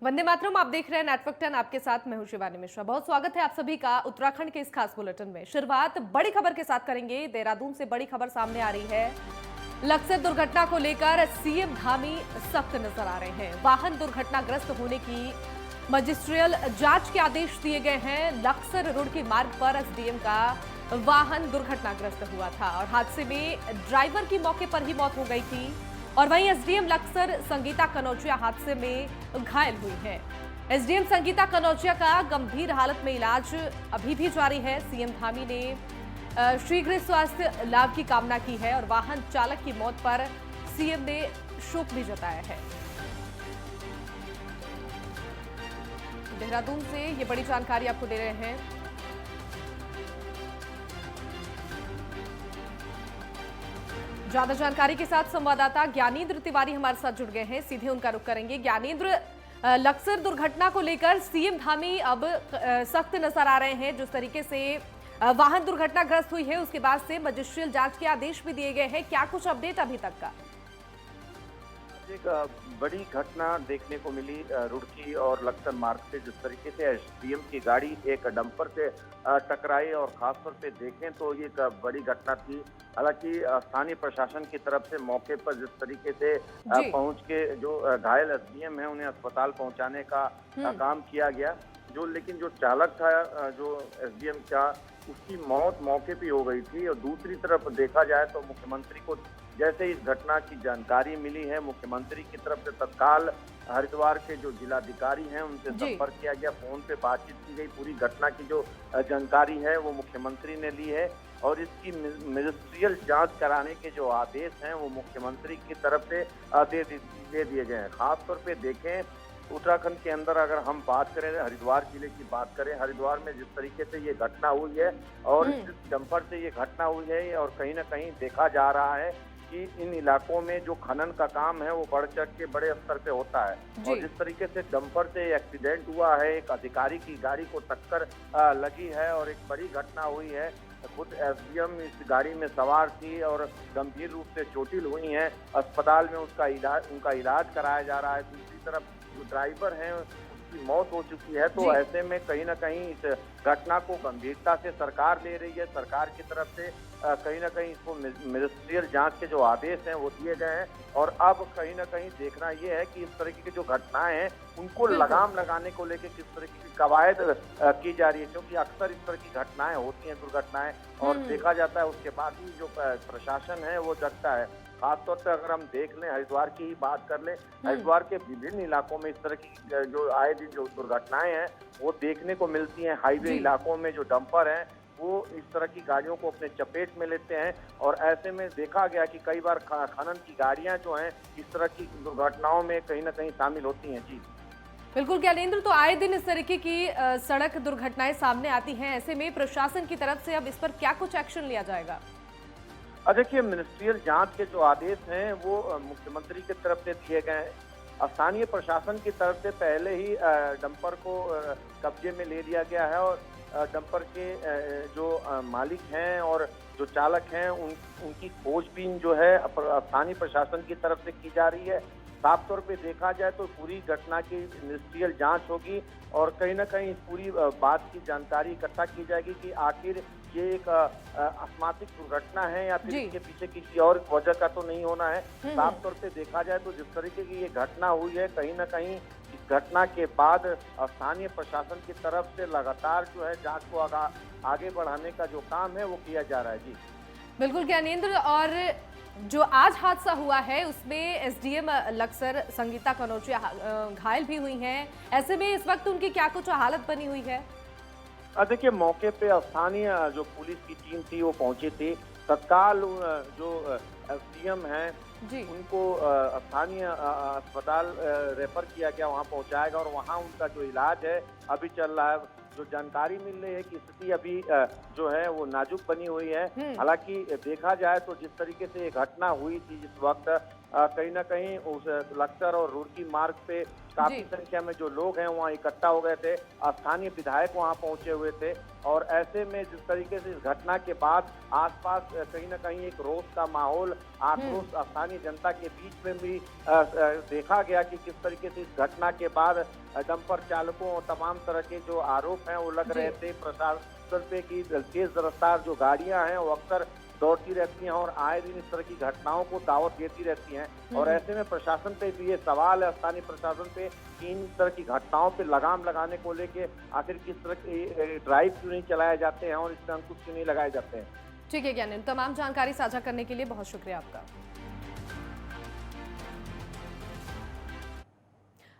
वंदे मातरम। आप देख रहे हैं नेटवर्क 10। आपके साथ मैं हूं शिवानी मिश्रा। बहुत स्वागत है आप सभी का उत्तराखंड के इस खास बुलेटिन में। शुरुआत बड़ी खबर के साथ करेंगे। देहरादून से बड़ी खबर सामने आ रही है। लक्सर दुर्घटना को लेकर सीएम धामी सख्त नजर आ रहे हैं। वाहन दुर्घटनाग्रस्त होने की मजिस्ट्रियल जांच के आदेश दिए गए हैं। लक्सर रुड़की मार्ग पर एसडीएम का वाहन दुर्घटनाग्रस्त हुआ था और हादसे में ड्राइवर की मौके पर ही मौत हो गई थी और वहीं एसडीएम लक्सर संगीता कनौजिया हादसे में घायल हुई है। एसडीएम संगीता कनौजिया का गंभीर हालत में इलाज अभी भी जारी है। सीएम धामी ने शीघ्र स्वास्थ्य लाभ की कामना की है और वाहन चालक की मौत पर सीएम ने शोक भी जताया है। देहरादून से ये बड़ी जानकारी आपको दे रहे हैं। ज्यादा जानकारी के साथ संवाददाता ज्ञानेंद्र तिवारी हमारे साथ जुड़ गए हैं। सीधे उनका रुख करेंगे। ज्ञानेंद्र, लक्सर दुर्घटना को लेकर सीएम धामी अब सख्त नजर आ रहे हैं। जिस तरीके से वाहन दुर्घटनाग्रस्त हुई है उसके बाद से मजिस्ट्रियल जांच के आदेश भी दिए गए हैं। क्या कुछ अपडेट अभी तक का? एक बड़ी घटना देखने को मिली रुड़की और लक्सर मार्ग से। जिस तरीके से एसडीएम की गाड़ी एक डंपर से टकराई और खासतौर पे देखें तो ये एक बड़ी घटना थी। हालांकि स्थानीय प्रशासन की तरफ से मौके पर जिस तरीके से पहुंच के जो घायल एसडीएम है उन्हें अस्पताल पहुंचाने का काम किया गया। लेकिन जो चालक था जो एसडीएम का, उसकी मौत मौके पे हो गई थी। और दूसरी तरफ देखा जाए तो मुख्यमंत्री को जैसे इस घटना की जानकारी मिली है, मुख्यमंत्री की तरफ से तत्काल हरिद्वार के जो जिलाधिकारी हैं उनसे संपर्क किया गया, फोन पे बातचीत की गई। पूरी घटना की जो जानकारी है वो मुख्यमंत्री ने ली है और इसकी मिनिस्ट्रियल जांच कराने के जो आदेश हैं वो मुख्यमंत्री की तरफ से दे दिए गए हैं। खासतौर पे देखें उत्तराखंड के अंदर अगर हम बात करें, हरिद्वार जिले की बात करें, हरिद्वार में जिस तरीके से ये घटना हुई है और जिस डंपर से ये घटना हुई है और कहीं ना कहीं देखा जा रहा है कि इन इलाकों में जो खनन का काम है वो बढ़ चढ़ के बड़े स्तर पे होता है। और जिस तरीके से डंपर से एक्सीडेंट हुआ है, एक अधिकारी की गाड़ी को टक्कर लगी है और एक बड़ी घटना हुई है। खुद एसडीएम इस गाड़ी में सवार थी और गंभीर रूप से चोटिल हुई हैं। अस्पताल में उनका इलाज कराया जा रहा है। दूसरी तरफ जो ड्राइवर हैं उसकी मौत हो चुकी है। तो ऐसे में कहीं ना कहीं इस घटना को गंभीरता से सरकार ले रही है। सरकार की तरफ से कहीं ना कहीं इसको मिनिस्ट्रियल जांच के जो आदेश हैं वो दिए गए हैं और अब कहीं ना कहीं देखना ये है कि इस तरीके की जो घटनाएं हैं उनको लगाम लगाने को लेकर किस तरीके की कवायद की जा रही है, क्योंकि अक्सर इस तरह की घटनाएं होती हैं, दुर्घटनाएं, और देखा जाता है उसके बाद ही जो प्रशासन है वो जगता है। खासतौर पे अगर हम देख लें, हरिद्वार की ही बात कर लें, हरिद्वार के विभिन्न इलाकों में इस तरह की जो आए दिन जो दुर्घटनाएं हैं वो देखने को मिलती हैं। हाईवे इलाकों में जो डंपर हैं वो इस तरह की गाड़ियों को अपने चपेट में लेते हैं और ऐसे में देखा गया कि कई बार खनन की गाड़ियां जो हैं इस तरह की दुर्घटनाओं में कहीं ना कहीं शामिल होती हैं। जी बिल्कुल ज्ञानेंद्र, तो आए दिन इस तरीके की सड़क दुर्घटनाएं सामने आती हैं। ऐसे में प्रशासन की तरफ से अब इस पर क्या कुछ एक्शन लिया जाएगा? देखिए, मिनिस्ट्रियल जांच के जो आदेश हैं वो मुख्यमंत्री की तरफ से दिए गए हैं। स्थानीय प्रशासन की तरफ से पहले ही डंपर को कब्जे में ले लिया गया है और डंपर के जो मालिक हैं और जो चालक हैं उनकी खोजबीन जो है स्थानीय प्रशासन की तरफ से की जा रही है। साफ तौर पे देखा जाए तो पूरी घटना की मिनिस्ट्रियल जांच होगी और कहीं ना कहीं इस पूरी बात की जानकारी इकट्ठा की जाएगी कि आखिर ये एक आकस्मिक दुर्घटना है या फिर इसके पीछे किसी और वजह का तो नहीं होना है। साफ तौर पे देखा जाए तो जिस तरीके की ये घटना हुई है, कहीं ना कहीं इस घटना के बाद स्थानीय प्रशासन की तरफ से लगातार जो है जांच को आगे बढ़ाने का जो काम है वो किया जा रहा है। जी बिल्कुल ज्ञानेंद्र, और जो आज हादसा हुआ है उसमें एसडीएम लक्सर संगीता कनौजिया घायल भी हुई हैं। ऐसे में इस वक्त उनकी क्या कुछ हालत बनी हुई है? देखिए, मौके पे स्थानीय जो पुलिस की टीम थी वो पहुंची थी। तत्काल जो एसडीएम हैं उनको स्थानीय अस्पताल रेफर किया गया, वहां पहुंचाएगा और वहां उनका जो इलाज है अभी चल रहा है। जो जानकारी मिल रही है कि स्थिति अभी जो है वो नाजुक बनी हुई है। हालांकि देखा जाए तो जिस तरीके से ये घटना हुई थी जिस वक्त, कहीं ना कहीं उस लक्सर और रुड़की मार्ग पे काफी जी। संख्या में जो लोग हैं वहाँ इकट्ठा हो गए थे। स्थानीय विधायक वहाँ पहुंचे हुए थे और ऐसे में जिस तरीके से इस घटना के बाद आसपास कहीं ना कहीं एक रोष का माहौल, आक्रोश स्थानीय जनता के बीच में भी देखा गया कि किस तरीके से इस घटना के बाद डंपर चालकों और तमाम तरह के जो आरोप हैं वो लग रहे थे प्रशासन पे कि तेज रफ्तार जो गाड़ियां हैं वो अक्सर दौड़ती रहती हैं और आए दिन इस तरह की घटनाओं को दावत देती रहती हैं। और ऐसे में प्रशासन पे भी ये सवाल है, स्थानीय प्रशासन पे, कि इन तरह की घटनाओं पे लगाम लगाने को लेके आखिर किस तरह के ड्राइव क्यों नहीं चलाए जाते हैं और इस पर अंकुश क्यों नहीं लगाए जाते हैं। ठीक है ज्ञानेंद्र, तमाम जानकारी साझा करने के लिए बहुत शुक्रिया आपका।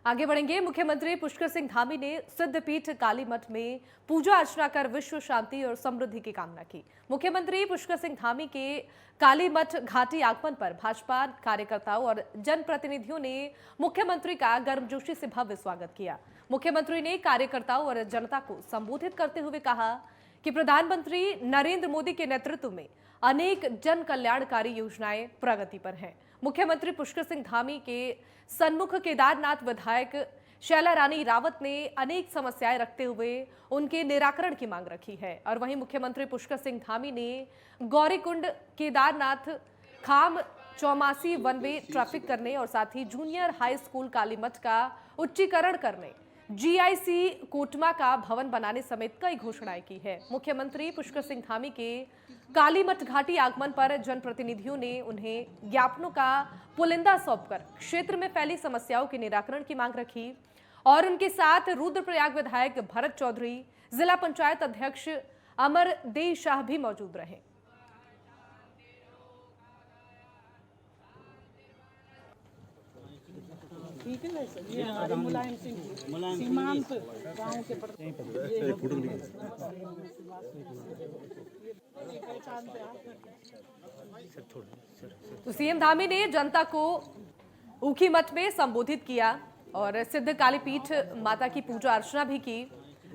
आगे बढ़ेंगे। मुख्यमंत्री पुष्कर सिंह धामी ने सिद्धपीठ काली मठ में पूजा अर्चना कर विश्व शांति और समृद्धि की कामना की। मुख्यमंत्री पुष्कर सिंह धामी के काली मठ घाटी आगमन पर भाजपा कार्यकर्ताओं और जनप्रतिनिधियों ने मुख्यमंत्री का गर्मजोशी से भव्य स्वागत किया। मुख्यमंत्री ने कार्यकर्ताओं और जनता को संबोधित करते हुए कहा कि प्रधानमंत्री नरेंद्र मोदी के नेतृत्व में अनेक जन कल्याणकारी योजनाएं प्रगति पर हैं। मुख्यमंत्री पुष्कर सिंह धामी के सन्मुख केदारनाथ विधायक शैला रानी रावत ने अनेक समस्याएं रखते हुए उनके निराकरण की मांग रखी है। और वहीं मुख्यमंत्री पुष्कर सिंह धामी ने गौरीकुंड, केदारनाथ, खाम चौमासी वन वे ट्रैफिक करने और साथ ही जूनियर हाई स्कूल कालीमठ का उच्चीकरण करने, जीआईसी कोटमा का भवन बनाने समेत कई घोषणाएं की है। मुख्यमंत्री पुष्कर सिंह धामी के कालीमठ घाटी आगमन पर जनप्रतिनिधियों ने उन्हें ज्ञापनों का पुलिंदा सौंपकर क्षेत्र में फैली समस्याओं के निराकरण की मांग रखी। और उनके साथ रुद्रप्रयाग विधायक भरत चौधरी, जिला पंचायत अध्यक्ष अमरदेव शाह भी मौजूद रहे। ठीक है वैसे ये हमारे मुलायम सिंह सीमांत गांव के तो सीएम धामी ने जनता को ऊखी मठ में संबोधित किया और सिद्ध कालीपीठ माता की पूजा अर्चना भी की।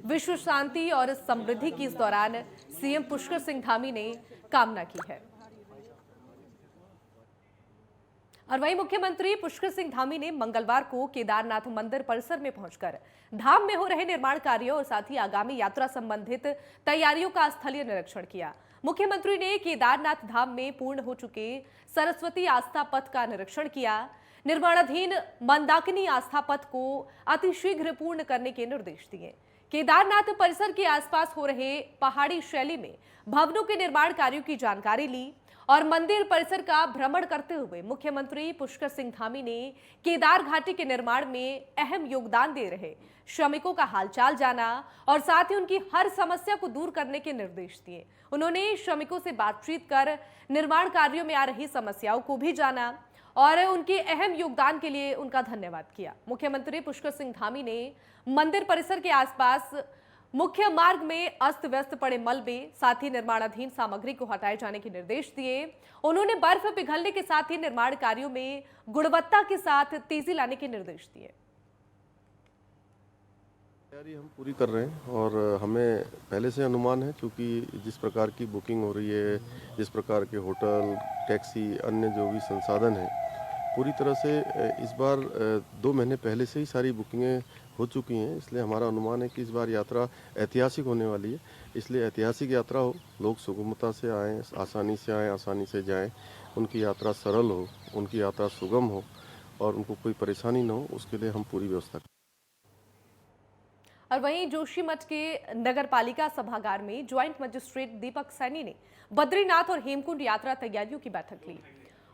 विश्व शांति और समृद्धि की इस दौरान सीएम पुष्कर सिंह धामी ने कामना की है। और वहीं मुख्यमंत्री पुष्कर सिंह धामी ने मंगलवार को केदारनाथ मंदिर परिसर में पहुंचकर धाम में हो रहे निर्माण कार्यों और साथ ही आगामी यात्रा संबंधित तैयारियों का स्थलीय निरीक्षण किया। मुख्यमंत्री ने केदारनाथ धाम में पूर्ण हो चुके सरस्वती आस्था पथ का निरीक्षण किया। निर्माणाधीन मंदाकिनी आस्था पथ को अतिशीघ्र पूर्ण करने के निर्देश दिए। केदारनाथ परिसर के आसपास हो रहे पहाड़ी शैली में भवनों के निर्माण कार्यों की जानकारी ली और मंदिर परिसर का भ्रमण करते हुए मुख्यमंत्री पुष्कर सिंह धामी ने केदार घाटी के निर्माण में अहम योगदान दे रहे श्रमिकों का हालचाल जाना और साथ ही उनकी हर समस्या को दूर करने के निर्देश दिए। उन्होंने श्रमिकों से बातचीत कर निर्माण कार्यों में आ रही समस्याओं को भी जाना और उनके अहम योगदान के लिए उनका धन्यवाद किया। मुख्यमंत्री पुष्कर सिंह धामी ने मंदिर परिसर के आसपास मुख्य मार्ग में अस्त व्यस्त पड़े मलबे, साथ ही निर्माणाधीन सामग्री को हटाए जाने के निर्देश दिए। उन्होंने बर्फ पिघलने के साथ ही निर्माण कार्यों में गुणवत्ता के साथ तेजी लाने के निर्देश दिए। तैयारी हम पूरी कर रहे हैं और हमें पहले से अनुमान है, क्योंकि जिस प्रकार की बुकिंग हो रही है, जिस प्रकार के होटल, टैक्सी, अन्य जो भी संसाधन हैं, पूरी तरह से इस बार 2 महीने पहले से ही सारी बुकिंगें हो चुकी हैं। इसलिए हमारा अनुमान है कि इस बार यात्रा ऐतिहासिक होने वाली है। इसलिए ऐतिहासिक यात्रा हो, लोग सुगमता से आएँ, आसानी से आएँ, आसानी से जाएँ, उनकी यात्रा सरल हो, उनकी यात्रा सुगम हो और उनको कोई परेशानी न हो, उसके लिए हम पूरी व्यवस्था करें। और वहीं जोशीमठ के नगर पालिका सभागार में ज्वाइंट मजिस्ट्रेट दीपक सैनी ने बद्रीनाथ और हेमकुंड यात्रा तैयारियों की बैठक ली।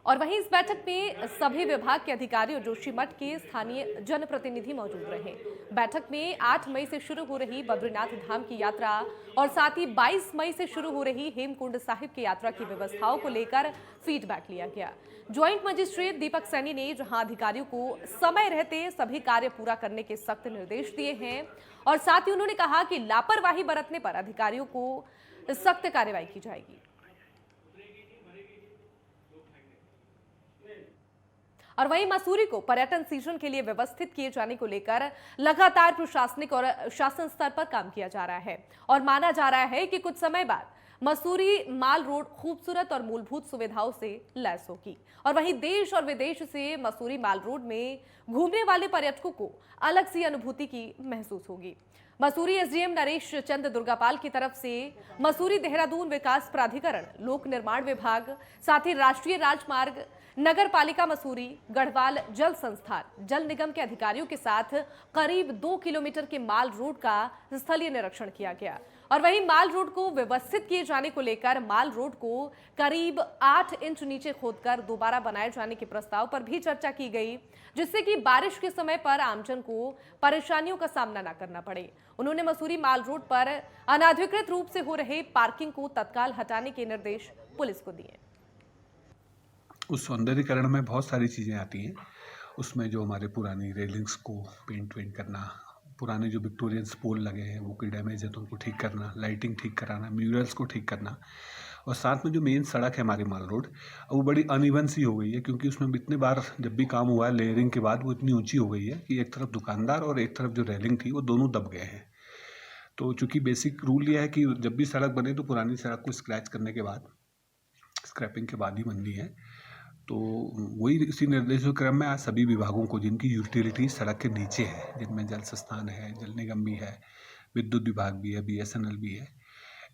और वहीं इस बैठक में सभी विभाग के अधिकारी और जोशीमठ के स्थानीय जनप्रतिनिधि मौजूद रहे। बैठक में 8 मई से शुरू हो रही बद्रीनाथ धाम की यात्रा और साथ ही 22 मई से शुरू हो रही हेमकुंड साहिब की यात्रा की व्यवस्थाओं को लेकर फीडबैक लिया गया। ज्वाइंट मजिस्ट्रेट दीपक सैनी ने जहां अधिकारियों को समय रहते सभी कार्य पूरा करने के सख्त निर्देश दिए हैं और साथ ही उन्होंने कहा कि लापरवाही बरतने पर अधिकारियों को सख्त कार्रवाई की जाएगी। और वहीं मसूरी को पर्यटन सीजन के लिए व्यवस्थित किए जाने को लेकर लगातार प्रशासनिक और शासन स्तर पर काम किया जा रहा है और माना जा रहा है कि कुछ समय बाद मसूरी माल रोड खूबसूरत और मूलभूत सुविधाओं से लैस होगी और वहीं देश और विदेश से मसूरी माल रोड में घूमने वाले पर्यटकों को अलग सी अनुभूति की महसूस होगी। मसूरी एसडीएम नरेश चंद दुर्गापाल की तरफ से मसूरी देहरादून विकास प्राधिकरण, लोक निर्माण विभाग, साथ ही राष्ट्रीय राजमार्ग, नगर पालिका मसूरी, गढ़वाल जल संस्थान, जल निगम के अधिकारियों के साथ करीब 2 किलोमीटर के माल रोड का स्थलीय निरीक्षण किया गया और वहीं माल रोड को व्यवस्थित किए जाने को लेकर माल रोड को करीब 8 इंच नीचे खोदकर दोबारा बनाए जाने के प्रस्ताव पर भी चर्चा की गई, जिससे कि बारिश के समय पर आमजन को परेशानियों का सामना न करना पड़े। उन्होंने मसूरी माल रोड पर अनाधिकृत रूप से हो रहे पार्किंग को तत्काल हटाने के निर्देश पुलिस को दिए। उस सौंदर्यीकरण में बहुत सारी चीज़ें आती हैं। उसमें जो हमारे पुरानी रेलिंग्स को पेंट करना, पुराने जो विक्टोरियंस पोल लगे हैं वो कोई डैमेज है तो उनको ठीक करना, लाइटिंग ठीक कराना, म्यूरल्स को ठीक करना और साथ में जो मेन सड़क है हमारी माल रोड, वो बड़ी अनइवन सी हो गई है क्योंकि उसमें इतने बार जब भी काम हुआ है लेयरिंग के बाद वो इतनी ऊंची हो गई है कि एक तरफ दुकानदार और एक तरफ जो रेलिंग थी वो दोनों दब गए हैं। तो चूँकि बेसिक रूल यह है कि जब भी सड़क बने तो पुरानी सड़क को स्क्रैच करने के बाद, स्क्रैपिंग के बाद ही बननी है। तो वही इसी निर्देशों क्रम में आज सभी विभागों को जिनकी यूटिलिटी सड़क के नीचे है, जिनमें जल संस्थान है, जल निगम भी है, विद्युत विभाग भी है, बीएसएनएल भी है,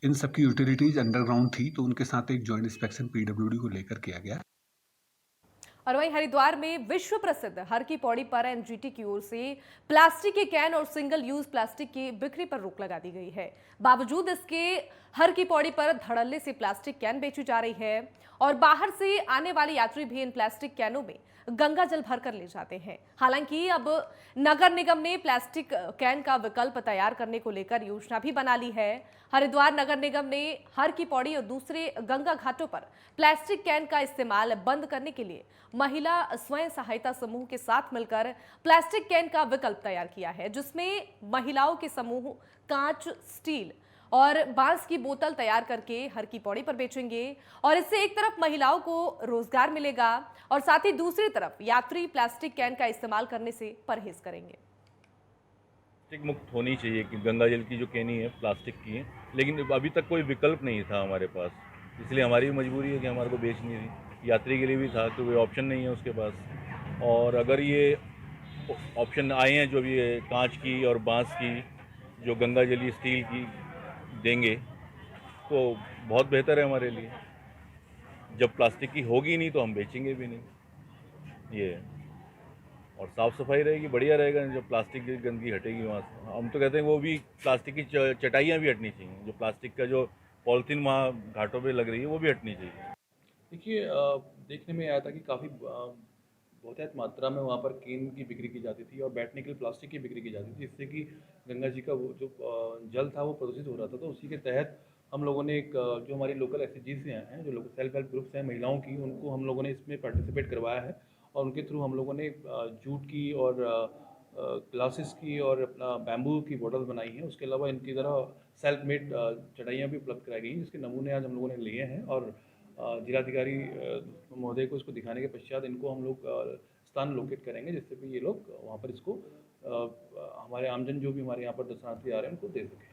इन सब की यूटिलिटीज अंडरग्राउंड थी तो उनके साथ एक जॉइंट इंस्पेक्शन पीडब्ल्यूडी को लेकर किया गया। और वहीं हरिद्वार में विश्व प्रसिद्ध हर की पौड़ी पर एनजीटी की ओर से प्लास्टिक के कैन और सिंगल यूज प्लास्टिक की बिक्री पर रोक लगा दी गई है। बावजूद इसके हर की पौड़ी पर धड़ल्ले से प्लास्टिक कैन बेची जा रही है और बाहर से आने वाले यात्री भी इन प्लास्टिक कैनों में गंगा जल भरकर ले जाते हैं। हालांकि अब नगर निगम ने प्लास्टिक कैन का विकल्प तैयार करने को लेकर योजना भी बना ली है। हरिद्वार नगर निगम ने हर की पौड़ी और दूसरे गंगा घाटों पर प्लास्टिक कैन का इस्तेमाल बंद करने के लिए महिला स्वयं सहायता समूह के साथ मिलकर प्लास्टिक कैन का विकल्प तैयार किया है, जिसमें महिलाओं के समूह कांच, स्टील और बांस की बोतल तैयार करके हर की पौड़ी पर बेचेंगे और इससे एक तरफ महिलाओं को रोजगार मिलेगा और साथ ही दूसरी तरफ यात्री प्लास्टिक कैन का इस्तेमाल करने से परहेज करेंगे। प्लास्टिक मुक्त होनी चाहिए कि गंगा जल की जो कैनी है प्लास्टिक की है, लेकिन अभी तक कोई विकल्प नहीं था हमारे पास, इसलिए हमारी भी मजबूरी है कि हमारे को बेचनी थी। यात्री के लिए भी था कि कोई ऑप्शन नहीं है उसके पास, और अगर ये ऑप्शन आए हैं जो भी कांच की और बांस की जो गंगा जली स्टील की देंगे तो बहुत बेहतर है हमारे लिए। जब प्लास्टिक की होगी नहीं तो हम बेचेंगे भी नहीं, ये और साफ़ सफाई रहेगी, बढ़िया रहेगा। जब प्लास्टिक की गंदगी हटेगी वहाँ से, हम तो कहते हैं वो भी प्लास्टिक की चटाइयाँ भी हटनी चाहिए, जो प्लास्टिक का जो पॉलीथीन वहाँ घाटों पे लग रही है वो भी हटनी चाहिए। देखिए, देखने में आया था कि काफ़ी बहुत मात्रा में वहाँ पर केन की बिक्री की जाती थी और बैठने के लिए प्लास्टिक की बिक्री की जाती थी, जिससे कि गंगा जी का वो जो जल था वो प्रदूषित हो रहा था। तो उसी के तहत हम लोगों ने एक जो हमारी लोकल एसएचजीज हैं, जो लोकल सेल्फ हेल्प ग्रुप्स हैं महिलाओं की, उनको हम लोगों ने इसमें पार्टिसिपेट करवाया है और उनके थ्रू हम लोगों ने जूट की और ग्लासेस की और अपना बैम्बू की बॉटल बनाई हैं। उसके अलावा इनकी तरह सेल्फ मेड चटाइयाँ भी उपलब्ध कराई गई हैं, जिसके नमूने आज हम लोगों ने लिए हैं और जिलाधिकारी महोदय को इसको दिखाने के पश्चात इनको हम लोग स्थान लोकेट करेंगे, जिससे कि ये लोग वहाँ पर इसको हमारे आमजन जो भी हमारे यहाँ पर दर्शनार्थी आ रहे हैं उनको दे सकें।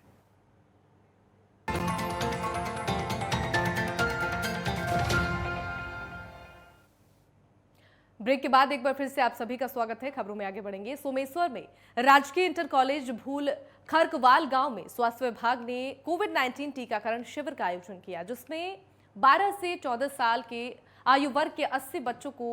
ब्रेक के बाद एक बार फिर से आप सभी का स्वागत है। खबरों में आगे बढ़ेंगे। सोमेश्वर में राजकीय इंटर कॉलेज भूल खरकवाल गांव में स्वास्थ्य विभाग ने कोविड-19 टीकाकरण शिविर का आयोजन किया, जिसमें 12 से 14 साल के आयु वर्ग के 80 बच्चों को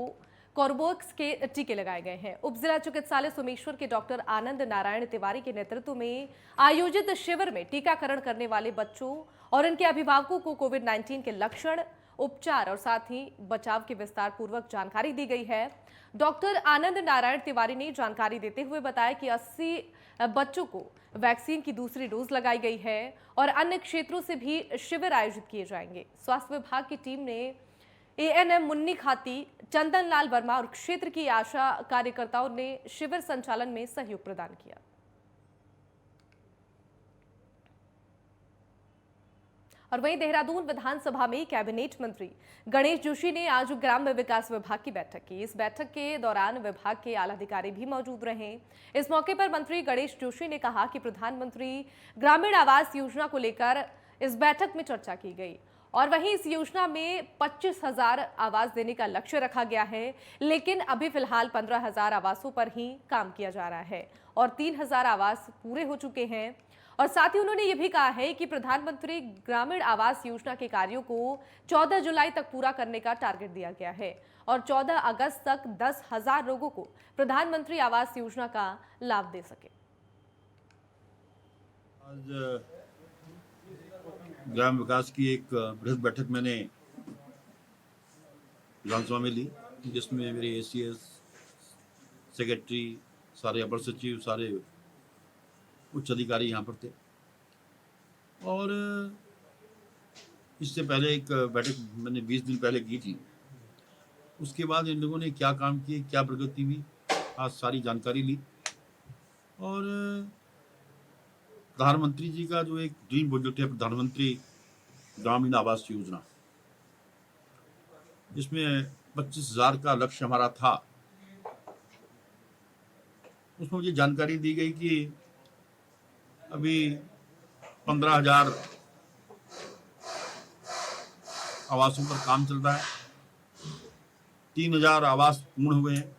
कोर्बोवैक्स के टीके लगाए गए हैं। उप जिला चिकित्सालय सोमेश्वर के डॉक्टर आनंद नारायण तिवारी के नेतृत्व में आयोजित शिविर में टीकाकरण करने वाले बच्चों और उनके अभिभावकों को कोविड-19 के लक्षण, उपचार और साथ ही बचाव की विस्तार पूर्वक जानकारी दी गई है। डॉक्टर आनंद नारायण तिवारी ने जानकारी देते हुए बताया कि 80 बच्चों को वैक्सीन की दूसरी डोज लगाई गई है और अन्य क्षेत्रों से भी शिविर आयोजित किए जाएंगे। स्वास्थ्य विभाग की टीम ने एएनएम मुन्नी खाती, चंदन लाल वर्मा और क्षेत्र की आशा कार्यकर्ताओं ने शिविर संचालन में सहयोग प्रदान किया। और वहीं देहरादून विधानसभा में कैबिनेट मंत्री गणेश जोशी ने आज ग्राम्य विकास विभाग की बैठक की। इस बैठक के दौरान विभाग के आला अधिकारी भी मौजूद रहे। इस मौके पर मंत्री गणेश जोशी ने कहा कि प्रधानमंत्री ग्रामीण आवास योजना को लेकर इस बैठक में चर्चा की गई। और वहीं इस योजना में 25,000 आवास देने का लक्ष्य रखा गया है, लेकिन अभी फिलहाल 15,000 आवासों पर ही काम किया जा रहा है और 3,000 आवास पूरे हो चुके हैं। और साथ ही उन्होंने ये भी कहा है कि प्रधानमंत्री ग्रामीण आवास योजना के कार्यों को 14 जुलाई तक पूरा करने का टारगेट दिया गया है और 14 अगस्त तक 10,000 लोगों को प्रधानमंत्री आवास योजना का लाभ दे सके। आज ग्राम विकास की एक बृहद बैठक मैंने विधानसभा में ली, जिसमें मेरे एसीएस, सेक्रेटरी, सारे अपर सचिव, सारे उच्च अधिकारी यहाँ पर थे। और इससे पहले एक बैठक मैंने 20 दिन पहले की थी। उसके बाद इन लोगों ने क्या काम किए, क्या प्रगति हुई, आज सारी जानकारी ली। और प्रधानमंत्री जी का जो एक ड्रीम प्रोजेक्ट है, प्रधानमंत्री ग्रामीण आवास योजना, जिसमें 25,000 का लक्ष्य हमारा था, उसमें मुझे जानकारी दी गई कि अभी 15,000 आवासों पर काम चल रहा है, 3,000 आवास पूर्ण हुए हैं।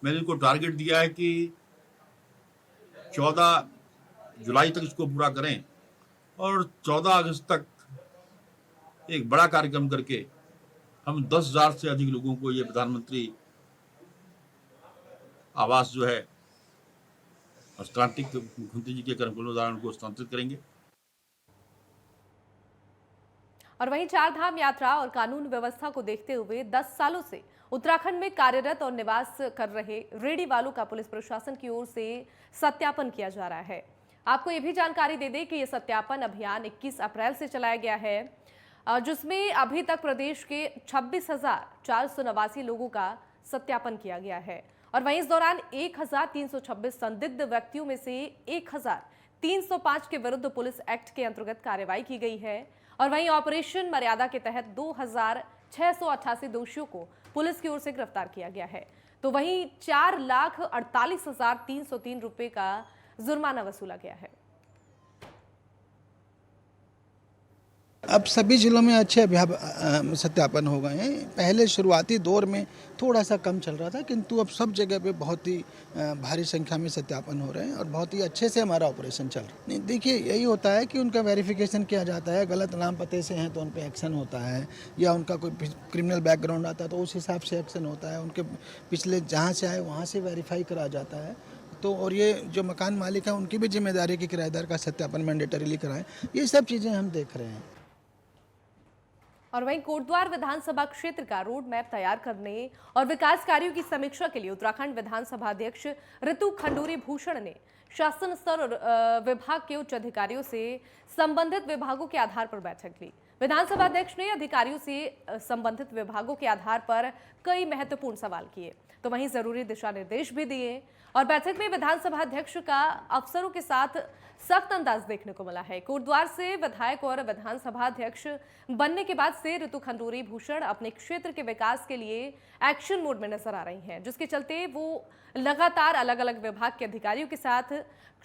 मैंने इनको टारगेट दिया है कि 14 जुलाई तक इसको पूरा करें और 14 अगस्त तक एक बड़ा कार्यक्रम करके हम 10,000 से अधिक लोगों को ये प्रधानमंत्री आवास जो है हस्तांतरित, मुख्यमंत्री जी के कर्मचारियों को हस्तांतरित करेंगे। और वहीं चारधाम यात्रा और कानून व्यवस्था को देखते हुए 10 सालों से उत्तराखंड में कार्यरत और निवास कर रहे रेहड़ी वालों का पुलिस प्रशासन की ओर से सत्यापन किया जा रहा है। आपको ये भी जानकारी दे दें कि यह सत्यापन अभियान 21 अप्रैल से चलाया गया है, जिसमें अभी तक प्रदेश के 26,489 लोगों का सत्यापन किया गया है। और वहीं इस दौरान 1,326 संदिग्ध व्यक्तियों में से 1,305 के विरुद्ध पुलिस एक्ट के अंतर्गत कार्रवाई की गई है। और वहीं ऑपरेशन मर्यादा के तहत 2,688 दोषियों को पुलिस की ओर से गिरफ्तार किया गया है। तो वहीं 4,48,303 रुपए का जुर्माना वसूला गया है। अब सभी जिलों में अच्छे सत्यापन हो गए हैं। पहले शुरुआती दौर में थोड़ा सा कम चल रहा था, किंतु अब सब जगह पे बहुत ही भारी संख्या में सत्यापन हो रहे हैं और बहुत ही अच्छे से हमारा ऑपरेशन चल रहा है। नहीं, देखिए, यही होता है कि उनका वेरिफिकेशन किया जाता है। गलत नाम पते से हैं तो उन पर एक्शन होता है, या उनका कोई क्रिमिनल बैकग्राउंड आता है तो उस हिसाब से एक्शन होता है। उनके पिछले जहाँ से आए वहाँ से वेरीफाई करा जाता है। तो और ये जो मकान मालिक है उनकी भी जिम्मेदारी कि किराएदार का सत्यापन मैंडेटरीली कराएं। ये सब चीज़ें हम देख रहे हैं। और वहीं कोटद्वार विधानसभा क्षेत्र का रोड मैप तैयार करने और विकास कार्यों की समीक्षा के लिए उत्तराखंड विधानसभा अध्यक्ष ऋतु खंडूरी भूषण ने शासन स्तर और विभाग के उच्च अधिकारियों से संबंधित विभागों के आधार पर बैठक ली। विधानसभा अध्यक्ष ने अधिकारियों से संबंधित विभागों के आधार पर कई महत्वपूर्ण सवाल किए, तो वहीं जरूरी दिशा निर्देश भी दिए। और बैठक में विधानसभा अध्यक्ष का अफसरों के साथ सख्त अंदाज देखने को मिला है। कोटद्वार से विधायक और विधानसभा अध्यक्ष बनने के बाद से ऋतु खंडूरी भूषण अपने क्षेत्र के विकास के लिए एक्शन मोड में नजर आ रही हैं, जिसके चलते वो लगातार अलग अलग विभाग के अधिकारियों के साथ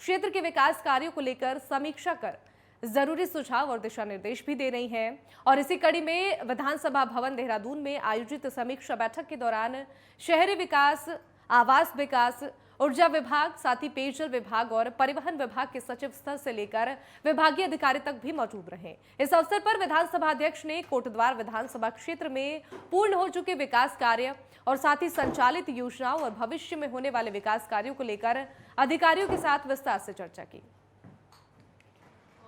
क्षेत्र के विकास कार्यों को लेकर समीक्षा कर जरूरी सुझाव और दिशा निर्देश भी दे रही हैं। और इसी कड़ी में विधानसभा भवन देहरादून में आयोजित समीक्षा बैठक के दौरान शहरी विकास, आवास विकास, ऊर्जा विभाग, साथ ही पेयजल विभाग और परिवहन विभाग के सचिव स्तर से लेकर विभागीय अधिकारी तक भी मौजूद रहे। इस अवसर पर विधानसभा अध्यक्ष ने कोटद्वार विधानसभा क्षेत्र में पूर्ण हो चुके विकास कार्य और साथ ही संचालित योजनाओं और भविष्य में होने वाले विकास कार्यों को लेकर अधिकारियों के साथ विस्तार से चर्चा की।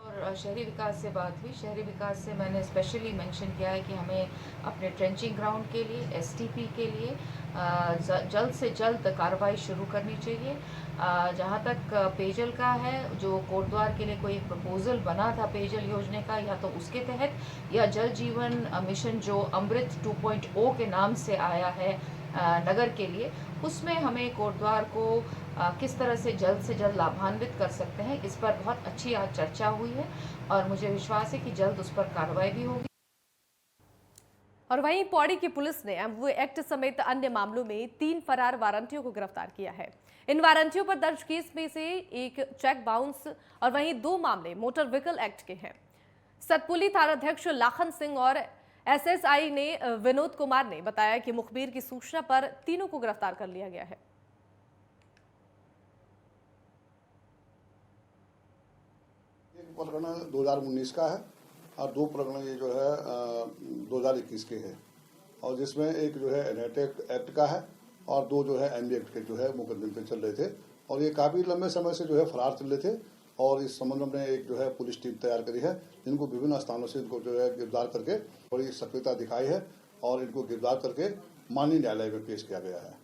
और शहरी विकास से बात हुई। शहरी विकास से मैंने स्पेशली मेंशन किया है कि हमें अपने ट्रेंचिंग ग्राउंड के लिए, एसटीपी के लिए जल्द से जल्द कार्रवाई शुरू करनी चाहिए। जहाँ तक पेयजल का है, जो कोटद्वार के लिए कोई प्रपोजल बना था पेयजल योजना का, या तो उसके तहत या जल जीवन मिशन जो अमृत 2.0 के नाम से आया है नगर के लिए, उसमें हमें कोटद्वार को किस तरह से जल्द लाभान्वित कर सकते हैं, इस पर बहुत अच्छी आज चर्चा हुई है और मुझे विश्वास है कि जल्द उस पर कार्रवाई भी होगी। और वहीं पौड़ी की पुलिस ने एमओ एक्ट समेत अन्य मामलों में 3 फरार वारंटियों को गिरफ्तार किया है। इन वारंटियों पर दर्ज केस में से एक चेक बाउंस और वहीं 2 मामले मोटर व्हीकल एक्ट के हैं। सतपुली थानाध्यक्ष लाखन सिंह और एसएसआई ने विनोद कुमार ने बताया कि मुखबिर की सूचना पर तीनों को गिरफ्तार कर लिया गया है। एक प्रकरण 2019 का है और 2 प्रकरण ये जो है 2021 के है, और जिसमें एक जो है एनएटेक एक्ट का है और 2 जो है एमबी एक्ट के जो है मुकदमे चल रहे थे, और ये काफ़ी लंबे समय से जो है फरार चल रहे थे। और इस संबंध में एक जो है पुलिस टीम तैयार करी है, जिनको विभिन्न स्थानों से इनको जो है गिरफ्तार करके बड़ी सक्रियता दिखाई है और इनको गिरफ्तार करके माननीय न्यायालय में पेश किया गया है।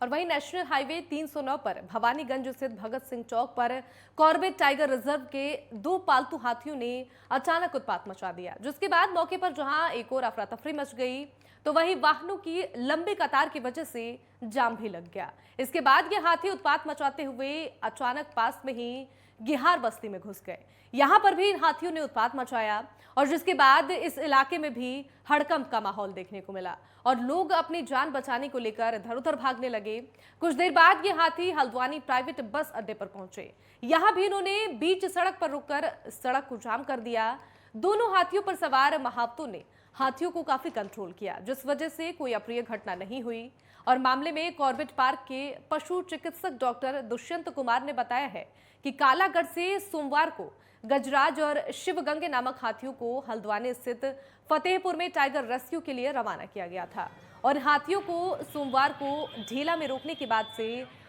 और वहीं नेशनल हाईवे 309 पर भवानीगंज स्थित भगत सिंह चौक पर कॉर्बेट टाइगर रिजर्व के 2 पालतू हाथियों ने अचानक उत्पात मचा दिया, जिसके बाद मौके पर जहां एक और अफरा तफरी मच गई तो वहीं वाहनों की लंबी कतार की वजह से जाम भी लग गया। इसके बाद ये हाथी उत्पात मचाते हुए अचानक पास में ही गिहार बस्ती में घुस गए। यहां पर भी इन हाथियों ने उत्पात मचाया और जिसके बाद इस इलाके में भी हड़कंप का माहौल देखने को मिला और लोग अपनी जान बचाने को लेकर इधर उधर भागने लगे। कुछ देर बाद ये हाथी हल्द्वानी प्राइवेट बस अड्डे पर पहुंचे। यहां भी इन्होंने बीच सड़क पर रुककर सड़क को जाम कर दिया। दोनों हाथियों पर सवार महावतों ने हाथियों को काफी कंट्रोल किया, जिस वजह से कोई अप्रिय घटना नहीं हुई। और मामले में कॉर्बेट पार्क के पशु चिकित्सक डॉक्टर दुष्यंत कुमार ने बताया है कि कालागढ़ से सोमवार को गजराज और शिवगंगे नामक हाथियों को हल्द्वानी स्थित फतेहपुर में टाइगर रेस्क्यू के लिए रवाना किया गया था और हाथियों को सोमवार को ढेला में रोकने के बाद से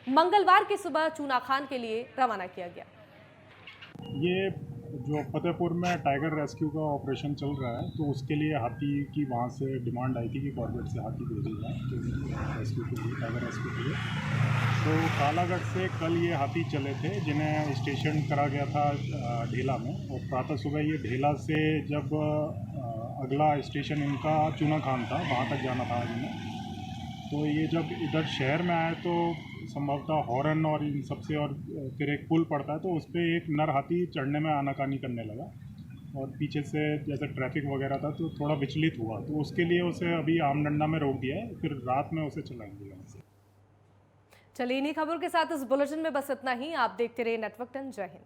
मंगलवार की सुबह चूनाखान के लिए रवाना किया गया। ये जो फतेहपुर में टाइगर रेस्क्यू का ऑपरेशन चल रहा है, तो उसके लिए हाथी की वहाँ से डिमांड आई थी कि कॉर्बेट से हाथी भेजे जाए तो रेस्क्यू के लिए, टाइगर रेस्क्यू के लिए। तो कालागढ़ से कल ये हाथी चले थे, जिन्हें स्टेशन करा गया था ढेला में, और प्रातः सुबह ये ढेला से जब अगला स्टेशन इनका चूनाखान था, वहाँ तक जाना था जिन्हें, तो ये जब इधर शहर में आए तो संभवतः हॉर्न और इन सबसे, और फिर एक पुल पड़ता है तो उस पर एक नर हाथी चढ़ने में आनाकानी करने लगा और पीछे से जैसे ट्रैफिक वगैरह था तो थोड़ा विचलित हुआ, तो उसके लिए उसे अभी आमडंडा में रोक दिया है, फिर रात में उसे चलाएंगे यहाँ से। चलिए इन्हीं खबरों के साथ इस बुलेटिन में बस इतना ही। आप देखते रहिए नेटवर्क 10। जय हिंद।